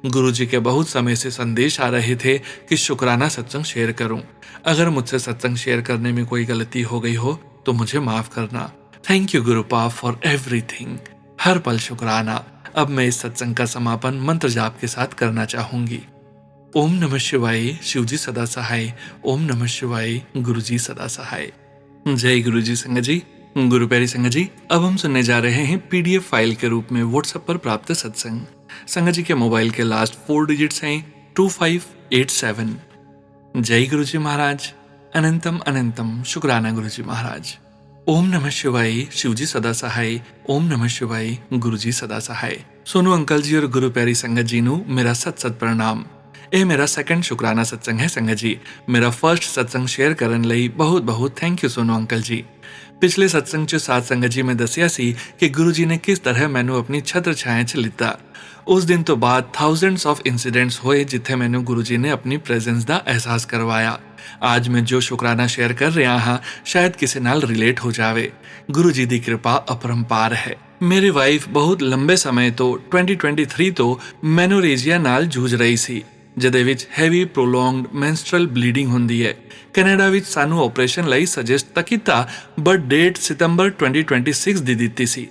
[SPEAKER 1] गुरुजी के बहुत समय से संदेश आ रहे थे कि शुक्राना सत्संग शेयर करूं। अगर मुझसे सत्संग शेयर करने में कोई गलती हो गई हो तो मुझे माफ करना। Thank you Gurupa for everything. हर पल शुक्राना। अब मैं इस सत्संग का समापन मंत्र जाप के साथ करना चाहूंगी। ओम नमः शिवाय, शिवजी सदा सहाय। ओम नमः शिवाय, गुरुजी सदा सहाय। जय गुरुजी संगत जी। गुरु प्यारी संगत जी, अब हम सुनने जा रहे हैं पीडीएफ फाइल के रूप में व्हाट्सएप पर प्राप्त सत्संग। संगत जी के मोबाइल के लास्ट 4 डिजिट्स हैं 2587। जय गुरुजी महाराज। अनंतम अनंतम शुक्राना गुरुजी महाराज। ओम नमः शिवाय, शिवजी सदा सहाय। ओम नमः शिवाय, गुरुजी सदा सहाय। सोनू अंकल जी और गुरु प्यारी संगत जी नु मेरा सत सत प्रणाम। ਇਹ ਮੇਰਾ ਸੈਕੰਡ ਸ਼ੁਕਰਾਨਾ ਸਤਸੰਗ ਹੈ ਸੰਗਤ ਜੀ। ਮੇਰਾ ਫਰਸਟ ਸਤਸੰਗ ਸ਼ੇਅਰ ਕਰਨ ਲਈ ਬਹੁਤ ਬਹੁਤ ਥੈਂਕ ਯੂ ਸੋਨੂ ਅੰਕਲ ਜੀ। ਪਿਛਲੇ ਸਤਸੰਗ 'ਚ ਸਾਧ ਸੰਗਤ ਜੀ ਮੈਂ ਦੱਸਿਆ ਸੀ ਕਿ ਗੁਰੂ ਜੀ ਨੇ ਕਿਸ ਤਰ੍ਹਾਂ ਮੈਨੂੰ ਆਪਣੀ ਛਤਰ ਛਾਇਆ 'ਚ ਲਿੱਤਾ। ਉਸ ਦਿਨ ਤੋਂ ਬਾਅਦ ਥਾਊਜ਼ੈਂਡਸ ਆਫ ਇਨਸੀਡੈਂਟਸ ਹੋਏ ਜਿੱਥੇ ਮੈਨੂੰ ਗੁਰੂ ਜੀ ਨੇ ਆਪਣੀ ਪ੍ਰੈਜ਼ੈਂਸ ਦਾ ਅਹਿਸਾਸ ਕਰਵਾਇਆ। आज मैं जो शुक्राना शेयर कर रहा हाँ शायद किसी नाल रिलेट हो जावे। गुरु जी दी कृपा अपरंपार है। मेरी वाइफ बहुत लंबे समय तो 2023 तो मैनोरेजिया नाल जूझ रही सी, ਜਿਹਦੇ ਵਿੱਚ ਹੈਵੀ ਪ੍ਰੋਲੋਂਗਡ ਮੈਂਸਟਰਲ ਬਲੀਡਿੰਗ ਹੁੰਦੀ ਹੈ। ਕੈਨੇਡਾ ਵਿੱਚ ਸਾਨੂੰ ਆਪਰੇਸ਼ਨ ਲਈ ਸਜੈਸਟ ਤਾਂ ਕੀਤਾ, ਬਟ ਡੇਟ ਸਤੰਬਰ 2026 ਦੀ ਦਿੱਤੀ ਸੀ।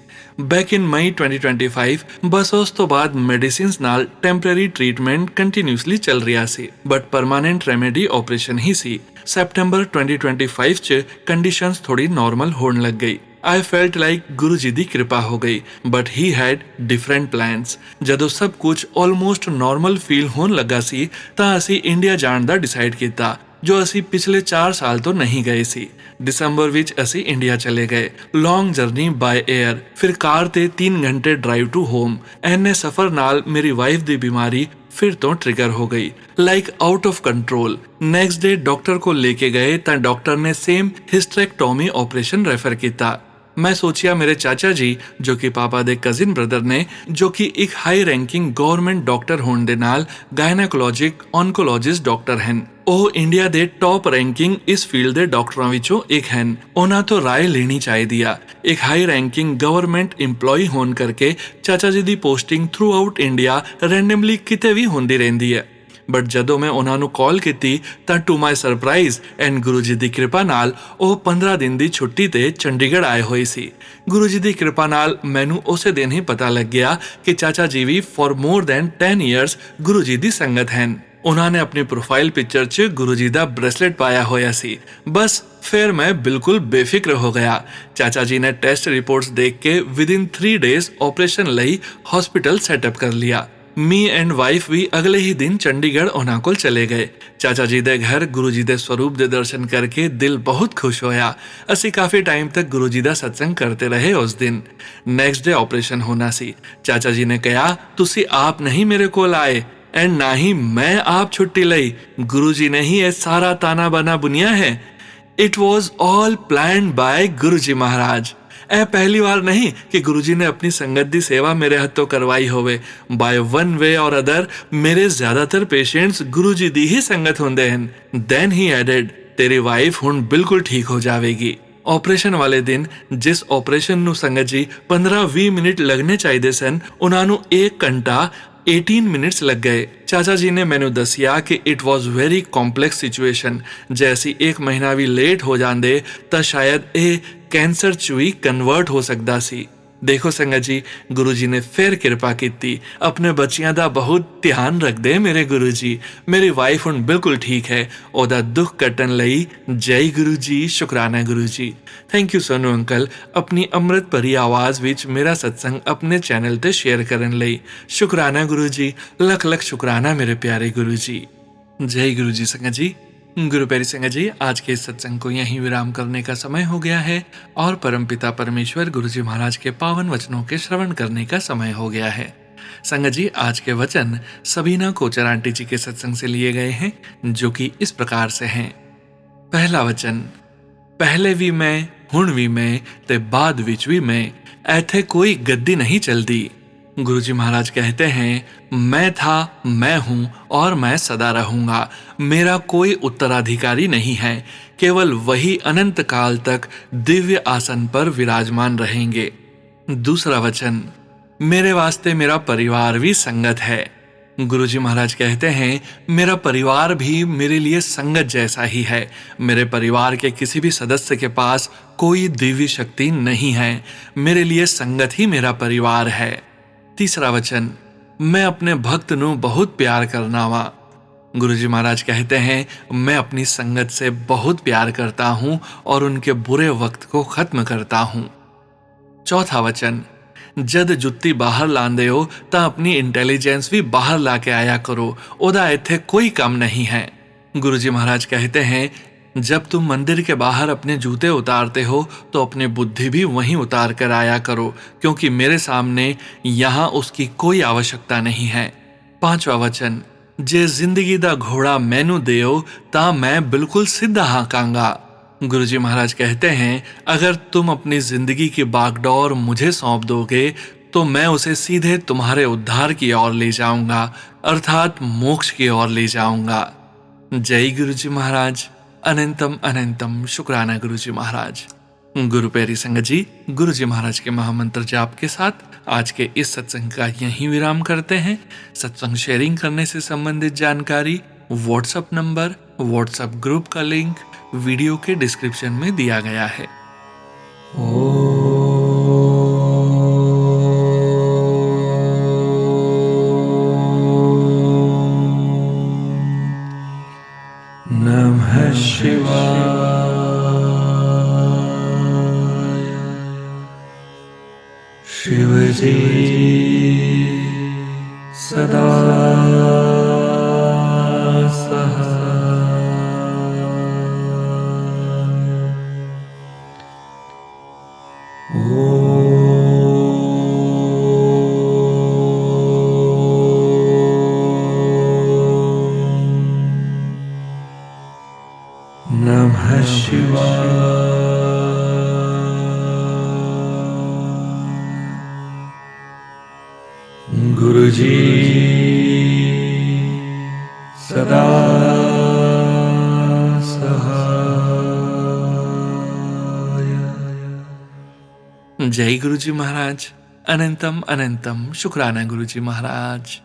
[SPEAKER 1] ਬੈਕ ਇਨ ਮਈ 2025 ਬਸ ਉਸ ਤੋਂ ਬਾਅਦ ਮੈਡੀਸਿਨਸ ਨਾਲ ਟੈਂਪਰੇਰੀ ਟ੍ਰੀਟਮੈਂਟ ਕੰਟੀਨਿਊਸਲੀ ਚੱਲ ਰਿਹਾ ਸੀ, ਬਟ ਪਰਮਾਨੈਂਟ ਰੈਮੇਡੀ ਆਪਰੇਸ਼ਨ ਹੀ ਸੀ। ਸੈਪਟੰਬਰ 2025 'ਚ ਕੰਡੀਸ਼ਨਸ ਥੋੜੀ ਨਾਰਮਲ ਹੋਣ ਲੱਗ ਗਈ। I felt like गुरु जी दी कृपा हो गई, but he had different plans। ਜਦੋਂ ਸਭ ਕੁਝ almost normal feel ਹੋਣ ਲੱਗਾ ਸੀ ਤਾਂ ਅਸੀਂ ਇੰਡੀਆ ਜਾਣ ਦਾ ਡਿਸਾਈਡ ਕੀਤਾ, ਜੋ ਅਸੀਂ ਪਿਛਲੇ 4 ਸਾਲ ਤੋਂ ਨਹੀਂ ਗਏ ਸੀ। ਦਸੰਬਰ ਵਿੱਚ ਅਸੀਂ ਇੰਡੀਆ ਚਲੇ ਗਏ। ਲੌਂਗ ਜਰਨੀ ਬਾਏ 에ਅਰ, ਫਿਰ ਕਾਰ ਤੇ 3 ਘੰਟੇ ਡਰਾਈਵ ਟੂ ਹੋਮ। ਐਨੇ ਸਫ਼ਰ ਨਾਲ ਮੇਰੀ ਵਾਈਫ ਦੀ ਬਿਮਾਰੀ फिर तो ट्रिगर हो गई, like out of control. Next day doctor को लेके गए तो डॉक्टर ने सेम हिस्टेरेक्टोमी ऑपरेशन रेफर किया। मैं सोचिया मेरे चाचा जी जो कि पापा दे कजिन ब्रदर ने, जो कि एक हाई रैंकिंग गवर्नमेंट डॉक्टर होने दे नाल गायनाकोलॉजिक ऑनकोलॉजिस्ट डॉक्टर हैं। ਉਹ ਇੰਡੀਆ ਦੇ ਟੌਪ ਰੈਂਕਿੰਗ ਇਸ ਫੀਲਡ ਦੇ ਡਾਕਟਰਾਂ ਵਿੱਚੋਂ ਇੱਕ ਹਨ। ਉਹਨਾਂ ਤੋਂ ਰਾਏ ਲੈਣੀ ਚਾਹੀਦੀ ਆ। ਇੱਕ ਹਾਈ ਰੈਂਕਿੰਗ ਗਵਰਨਮੈਂਟ EMPLOYE ਹੋਣ ਕਰਕੇ ਚਾਚਾ ਜੀ ਦੀ posting through out India randomly ਕਿਤੇ ਵੀ ਹੁੰਦੀ ਰਹਿੰਦੀ ਹੈ। ਬਟ ਜਦੋਂ ਮੈਂ ਉਹਨਾਂ ਨੂੰ ਕਾਲ ਕੀਤੀ ਤਾਂ to my surprise and Guru ji ਦੀ ਕਿਰਪਾ ਨਾਲ ਉਹ 15 ਦਿਨ ਦੀ ਛੁੱਟੀ ਤੇ ਚੰਡੀਗੜ੍ਹ ਆਏ ਹੋਏ ਸੀ। ਗੁਰੂ ਜੀ ਦੀ ਕਿਰਪਾ ਨਾਲ ਮੈਨੂੰ ਉਸੇ ਦਿਨ ਹੀ ਪਤਾ ਲੱਗਿਆ ਕਿ ਚਾਚਾ ਜੀ ਵੀ for more than 10 years Guru ji ਦੀ ਸੰਗਤ ਹਨ। ਉਹਨਾਂ ਨੇ ਆਪਣੀ ਪ੍ਰੋਫਾਈਲ ਪਿਕਚਰ 'ਚ ਗੁਰੂ ਜੀ ਦਾ ਬ੍ਰੈਸਲੇਟ ਪਾਇਆ ਹੋਇਆ ਸੀ। ਬਸ ਫਿਰ ਮੈਂ ਬਿਲਕੁਲ ਬੇਫਿਕਰ ਹੋ ਗਿਆ। ਚਾਚਾ ਜੀ ਨੇ ਟੈਸਟ ਰਿਪੋਰਟਸ ਦੇਖ ਕੇ ਵਿਦਿਨ 3 ਡੇਜ਼ ਆਪਰੇਸ਼ਨ ਲਈ ਹਸਪੀਟਲ ਸੈਟਅਪ ਕਰ ਲਿਆ। मी एंड वाइफ भी अगले ही दिन चंडीगढ़ ਉਹਨਾਂ ਕੋਲ ਚਲੇ ਗਏ। ਚਾਚਾ ਜੀ ਦੇ ਘਰ ਗੁਰੂ ਜੀ ਦੇ ਸਰੂਪ ਦੇ ਦਰਸ਼ਨ ਕਰਕੇ ਦਿਲ ਬਹੁਤ ਖੁਸ਼ ਹੋਇਆ। ਅਸੀਂ ਕਾਫੀ ਟਾਈਮ ਤੱਕ ਗੁਰੂ ਜੀ ਦਾ ਸਤਸੰਗ ਕਰਦੇ ਰਹੇ। ਉਸ ਦਿਨ ਨੈਕਸਟ ਡੇ ਆਪਰੇਸ਼ਨ ਹੋਣਾ ਸੀ। ਚਾਚਾ ਜੀ ਨੇ ਕਿਹਾ ਤੁਸੀਂ ਆਪ ਨਹੀਂ ਮੇਰੇ ਕੋਲ ਆਏ एंड ना ही मैं आप छुट्टी लई, गुरु जी ने ही ये सारा ताना बाना बुनिया है। It was all planned by Guru ji महाराज। ਇਹ ਪਹਿਲੀ ਵਾਰ ਨਹੀਂ ਕਿ ਗੁਰੂ ਜੀ ਨੇ ਆਪਣੀ ਸੰਗਤ ਦੀ ਸੇਵਾ ਮੇਰੇ ਹੱਥੋਂ ਕਰਵਾਈ ਹੋਵੇ। ਬਾਏ ਵਨ ਵੇ ਔਰ ਅਦਰ ਮੇਰੇ ਜ਼ਿਆਦਾਤਰ ਪੇਸ਼ੈਂਟਸ ਗੁਰੂ ਜੀ ਦੀ ਹੀ ਸੰਗਤ ਹੁੰਦੇ ਹਨ। ਦੈਨ ਹੀ ਐਡਡ ਤੇਰੀ ਵਾਈਫ ਹੁਣ ਬਿਲਕੁਲ ਠੀਕ ਹੋ ਜਾਵੇਗੀ। ਆਪਰੇਸ਼ਨ ਵਾਲੇ ਦਿਨ ਜਿਸ ਆਪਰੇਸ਼ਨ ਨੂੰ ਸੰਗਤ ਜੀ 15-20 ਮਿੰਟ ਲੱਗਣੇ ਚਾਹੀਦੇ ਸਨ, ਉਹਨਾਂ ਨੂੰ 1 ਘੰਟਾ 18 मिनट्स लग गए। चाचा जी ने मैनू दसिया कि it was very complex situation, जैसी 1 महीना भी लेट हो जाते तो शायद ये कैंसर च भी कन्वर्ट हो सकता सी। देखो संगत जी, गुरु जी ने फिर किरपा की। अपने बच्चियां दा बहुत ध्यान रखते मेरे गुरु जी। मेरी वाइफ हुण बिल्कुल ठीक है। ओदा दुख कटन लई जय गुरु जी, शुकराना गुरु जी। थैंक यू सोनू अंकल, अपनी अमृत भरी आवाज विच मेरा सत्संग अपने चैनल ते शेयर करन लई। शुकराना गुरु जी, लख लख शुकराना मेरे प्यारे गुरु जी। जय गुरु जी संगत जी। गुरु प्यारी संगत जी, आज के इस सत्संग को यहीं विराम करने का समय हो गया है और परमपिता परमेश्वर गुरु जी महाराज के पावन वचनों के श्रवण करने का समय हो गया है। संगत जी, आज के वचन सबीना कोचर आंटी जी के सत्संग से लिए गए हैं, जो कि इस प्रकार से हैं। पहला वचन, पहले भी मैं, हुण भी मैं, ते बाद विच भी मैं, ऐथे कोई गद्दी नहीं चलती। गुरुजी महाराज कहते हैं, मैं था, मैं हूं और मैं सदा रहूंगा। मेरा कोई उत्तराधिकारी नहीं है, केवल वही अनंत काल तक दिव्य आसन पर विराजमान रहेंगे। दूसरा वचन, मेरे वास्ते मेरा परिवार भी संगत है। गुरुजी महाराज कहते हैं, मेरा परिवार भी मेरे लिए संगत जैसा ही है। मेरे परिवार के किसी भी सदस्य के पास कोई दिव्य शक्ति नहीं है। मेरे लिए संगत ही मेरा परिवार है। तीसरा वचन, मैं अपने भक्त नु बहुत प्यार करना वा। गुरुजी महाराज कहते हैं, मैं अपनी संगत से बहुत प्यार करता हूं और उनके बुरे वक्त को खत्म करता हूं। चौथा वचन, जद जुत्ती बाहर लांदे हो ता अपनी इंटेलिजेंस भी बाहर लाके आया करो, ओदा इत्थे कोई कम नहीं है। गुरुजी महाराज कहते हैं, जब तुम मंदिर के बाहर अपने जूते उतारते हो तो अपनी बुद्धि भी वहीं उतार कर आया करो, क्योंकि मेरे सामने यहाँ उसकी कोई आवश्यकता नहीं है। पांचवा वचन, जे जिंदगी दा घोड़ा मैनू देओ ता मैं बिल्कुल सीधा हाकांगा। गुरुजी महाराज कहते हैं, अगर तुम अपनी जिंदगी की बागडोर मुझे सौंप दोगे तो मैं उसे सीधे तुम्हारे उद्धार की ओर ले जाऊंगा, अर्थात मोक्ष की ओर ले जाऊंगा। जय गुरुजी महाराज। अनंतम अनंतम शुक्राना गुरुजी महाराज। गुरु प्यारी संगत जी, गुरुजी महाराज के महामंत्र जाप के साथ आज के इस सत्संग का यहीं विराम करते हैं। सत्संग शेयरिंग करने से संबंधित जानकारी, व्हाट्सएप नंबर, व्हाट्सएप ग्रुप का लिंक वीडियो के डिस्क्रिप्शन में दिया गया है। नमः शिवाय। शिवजी सदा नमः शिवाय। गुरुजी सदा सहाय। जय गुरुजी महाराज। अनंतम अनंतम शुक्राना गुरुजी महाराज।